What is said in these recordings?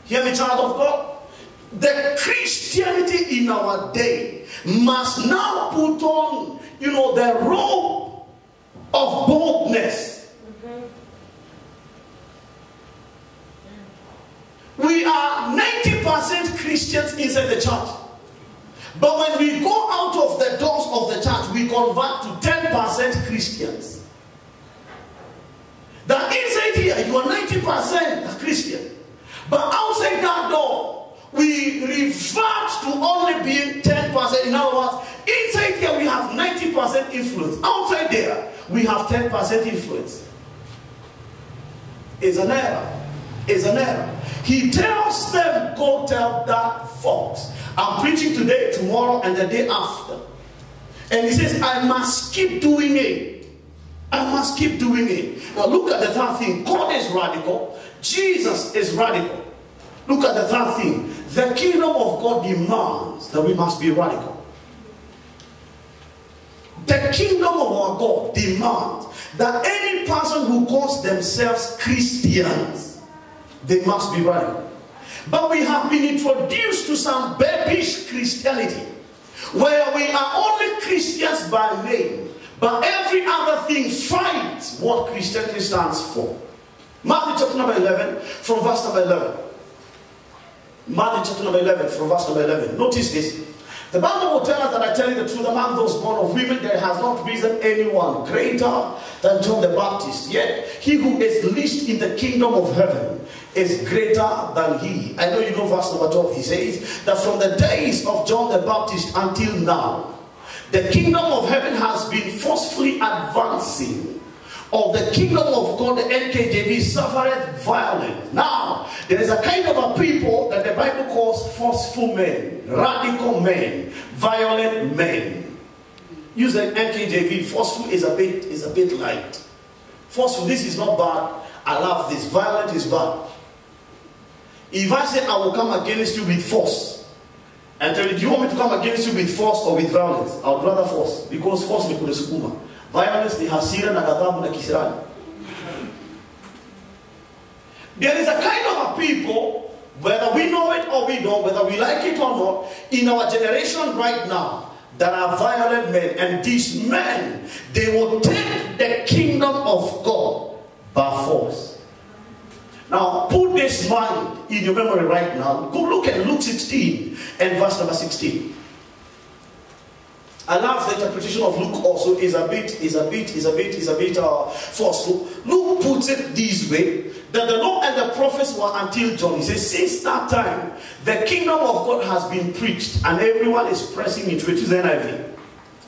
Hear me, child of God. The Christianity in our day must now put on, the robe of boldness. We are 90% Christians inside the church. But when we go out of the doors of the church, we convert to 10% Christians. That inside here, you are 90% Christian. But outside that door, we revert to only being 10%. In other words, inside here we have 90% influence. Outside there, we have 10% influence. It's an error. It's an error. He tells them, go tell that fox. I'm preaching today, tomorrow, and the day after. And he says, I must keep doing it. I must keep doing it. Now look at the third thing. God is radical. Jesus is radical. Look at the third thing. The kingdom of God demands that we must be radical. The kingdom of our God demands that any person who calls themselves Christians, they must be radical. But we have been introduced to some babyish Christianity, where we are only Christians by name, but every other thing fights what Christianity stands for. Matthew chapter number 11, from verse number 11. Matthew chapter number 11, from verse number 11. Notice this. The Bible will tell us that I tell you the truth, among those born of women, there has not risen anyone greater than John the Baptist. Yet he who is least in the kingdom of heaven is greater than he. I know you know verse number 12. He says that from the days of John the Baptist until now, the kingdom of heaven has been forcefully advancing. Of the kingdom of God, the NKJV, suffereth violence. Now, there is a kind of a people that the Bible calls forceful men, radical men, violent men. Use the NKJV. Forceful is a bit light. Forceful, this is not bad. I love this. Violent is bad. If I say I will come against you with force, and tell you, do you want me to come against you with force or with violence? I would rather force, because force me kule sukuma. Violence ni hasira na ghadhabu na kisirani. There is a kind of a people, whether we know it or we don't, whether we like it or not, in our generation right now, that are violent men. And these men, they will take the kingdom of God by force. Now, put this mind in your memory right now. Go look at Luke 16 and verse number 16. I love the interpretation of Luke also is a bit forceful. Luke puts it this way, that the law and the prophets were until John. He says, since that time, the kingdom of God has been preached, and everyone is pressing into it. To the NIV.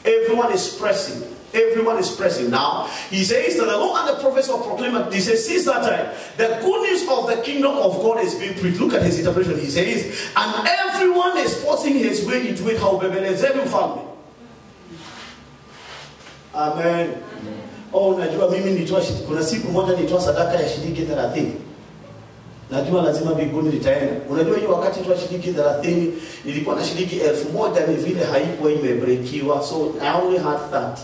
Everyone is pressing. Everyone is pressing. Now, he says that the law and the prophets were proclaimed. He says, since that time, the good news of the kingdom of God is being preached. Look at his interpretation. He says, and everyone is forcing his way into it. How every family. Amen. Oh, najua mimi nitoa kuna siku moja nitoa sadaka ya shilingi 30. Najua lazima mbinguni nitaenda. Unajua hiyo wakati nitoa shilingi 30 nilikuwa na shilingi 1000 ni vile haikuwa imebreakiwa, so I only had 30.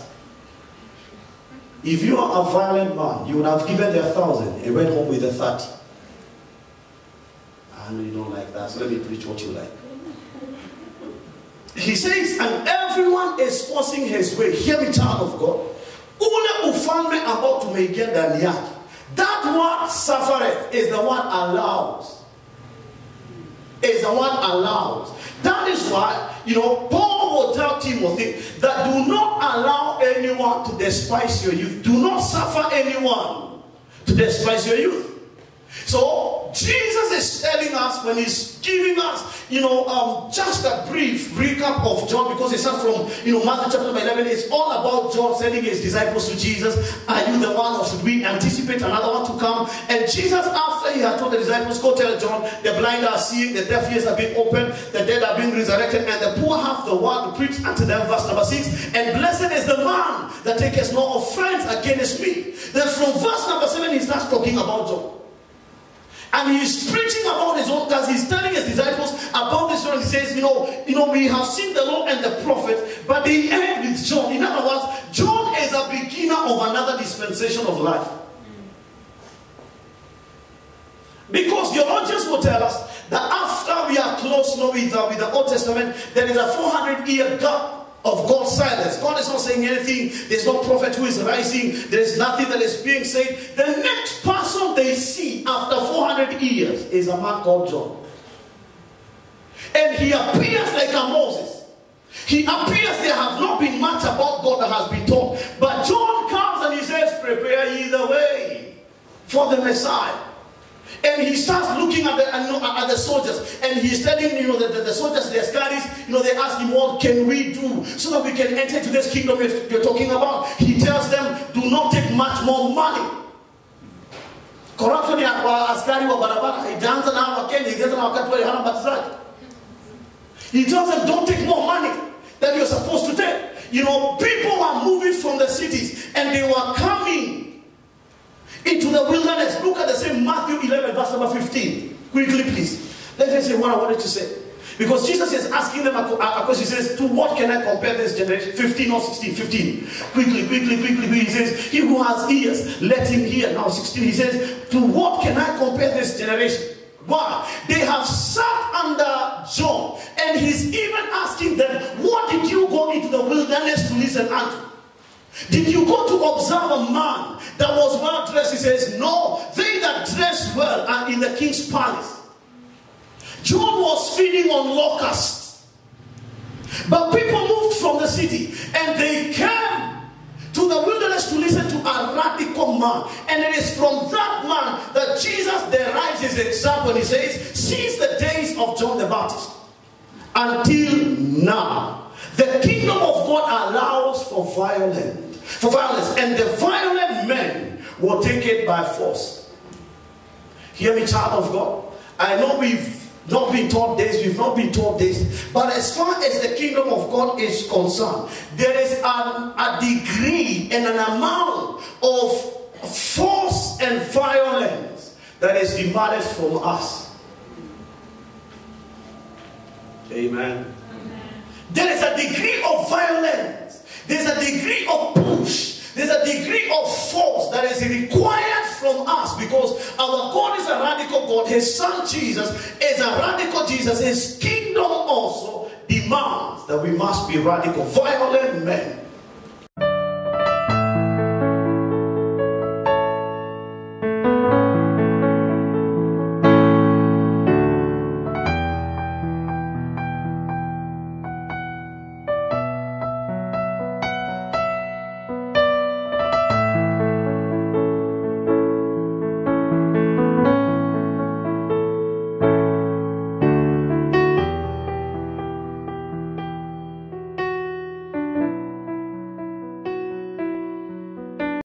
If you are a violent man, you would have given the 1,000 and went home with the 30. I know you don't like that, so let me preach what you like. He says, and everyone is forcing his way. Hear me, child of God. Ule ufalme ambao tumeingia ndani yake. That word suffereth is the one allows. Is the one allows. That is why, Paul will tell Timothy that do not allow anyone to despise your youth. Do not suffer anyone to despise your youth. So Jesus is telling us, when he's giving us, just a brief recap of John, because it's not from, Matthew chapter 11. It's all about John sending his disciples to Jesus. Are you the one, or should we anticipate another one to come? And Jesus, after he had told the disciples, go tell John, the blind are seeing, the deaf ears are being opened, the dead are being resurrected, and the poor have the word to preach unto them. Verse number 6. And blessed is the man that taketh no offense against me. Then from verse number 7, he starts talking about John. And he's preaching about his own, because he's telling his disciples about this story. He says, we have seen the law and the prophet, but they end with John. In other words, John is a beginner of another dispensation of life. Because theologians will tell us that after we are close with the Old Testament, there is a 400-year gap of God's silence. God is not saying anything. There's no prophet who is rising. There's nothing that is being said. The next person they see after 400 years is a man called John. And he appears like a Moses. He appears there has not been much about God that has been taught. But John comes and he says, prepare ye the way for the Messiah. And he starts looking at the soldiers, and he's telling the soldiers, their studies, they ask him, what can we do so that we can enter to this kingdom you're talking about? He tells them, do not take much more money. Corruption askari wa barabara ijaanza na wakenya ijaanza na wakati wale hana batizaji. He tells them, don't take more money than you're supposed to take. People are moving from the cities, and they were coming into the wilderness. Look at the same Matthew 11 verse number 15. Quickly, please. Let me say what I wanted to say. Because Jesus is asking them a question. He says, to what can I compare this generation? 15 or 16? 15. Quickly. He says, he who has ears, let him hear. Now 16, he says, to what can I compare this generation? Why? They have sat under John, and he's even asking them, what did you go into the wilderness to listen unto? Did you go to observe a man that was well dressed? He says, no, they that dress well are in the king's palace. John was feeding on locusts. But people moved from the city, and they came to the wilderness to listen to a radical man. And it is from that man that Jesus derives his example. He says, since the days of John the Baptist until now, the kingdom of God allows for violence, and the violent men will take it by force. Hear me, child of God. I know we've not been taught this, we've not been taught this, but as far as the kingdom of God is concerned, there is a degree and an amount of force and violence that is demanded from us. Amen. There is a degree of violence. There's a degree of push. There's a degree of force that is required from us, because our God is a radical God. His son Jesus is a radical Jesus. His kingdom also demands that we must be radical. Violent men